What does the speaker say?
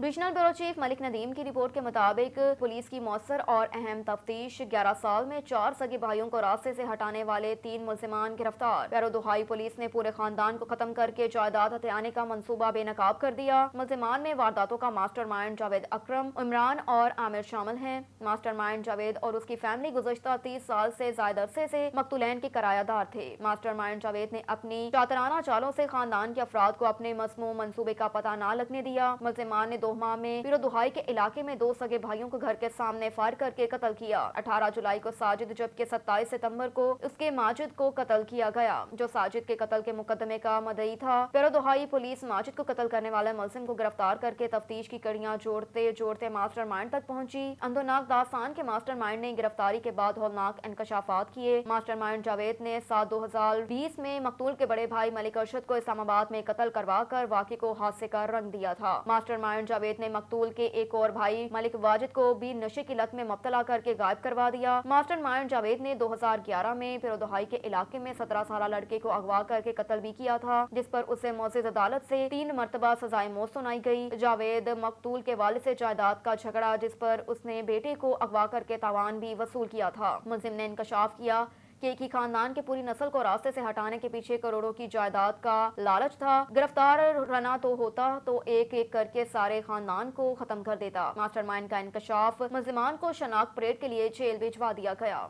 Divisional bureau chief Malik Nadeem की report के मुताबिक पुलिस की मौसर और अहम तफ्तीश 11 साल में 4 सगे भाइयों को रास्ते से हटाने वाले 3 मुल्जिमान गिरफ्तार। पैरोदुहाई पुलिस ने पूरे खानदान को खत्म करके जायदाद हथियाने का मंसूबा बेनकाब कर दिया। मुल्जिमान में वारदातों का मास्टरमाइंड जावेद अकरम, इमरान और आमिर शामिल हैं। मास्टरमाइंड जावेद और उसकी फैमिली गुज़श्ता 30 साल से जायद अरसे से मकतूलैन के किरायादार थे। मास्टरमाइंड जावेद ने अपनी शातिराना चालों से खानदान के अफराद को अपने मसमूम मंसूबे का पता न लगने दिया। मुल्जिमान ने दोहमा में पीरोदुहाई के इलाके में 2 सगे भाइयों को घर के सामने फायर करके कत्ल किया। 18 जुलाई को साजिद जबकि 27 सितंबर को उसके माजिद को कत्ल किया गया, जो साजिद के कत्ल के मुकदमे का मदई था। पीरोदुहाई पुलिस माजिद को कत्ल करने वाले मुलजिम को गिरफ्तार करके तफ्तीश की कड़ियां जोड़ते जोड़ते मास्टरमाइंड तक पहुंची। अंदोनाक दास्तान के मास्टरमाइंड ने गिरफ्तारी के बाद हौलनाक इंकशाफात किए। मास्टरमाइंड जावेद ने 7/2020 में मकतूल के बड़े भाई मलिक अरशद को इस्लामाबाद में कत्ल करवा कर वाक़े को हादसे का रंग दिया था। मास्टरमाइंड जावेद ने मकतूल के एक और भाई मलिक वाजिद को भी नशे की लत में मुब्तला करके गायब करवा दिया। मास्टरमाइंड जावेद ने 2011 में पीरोदुहाई के इलाके में 17 साल लड़के को अगवा करके कत्ल भी किया था, जिस पर उसे मौजिज अदालत से 3 मरतबा सजाए मौत सुनाई गई। जावेद मकतूल के वालिद से जायदाद का झगड़ा, जिस पर उसने बेटे को अगवा करके तावान भी वसूल किया था। मुलजिम ने इंकशाफ किया कि एक ही खानदान के पूरी नस्ल को रास्ते से हटाने के पीछे करोड़ों की जायदाद का लालच था। गिरफ्तार रना तो होता तो एक एक करके सारे खानदान को खत्म कर देता। मास्टरमाइंड का इंकशाफ, मुल्जिमान को शनाख्त परेड के लिए जेल भिजवा दिया गया।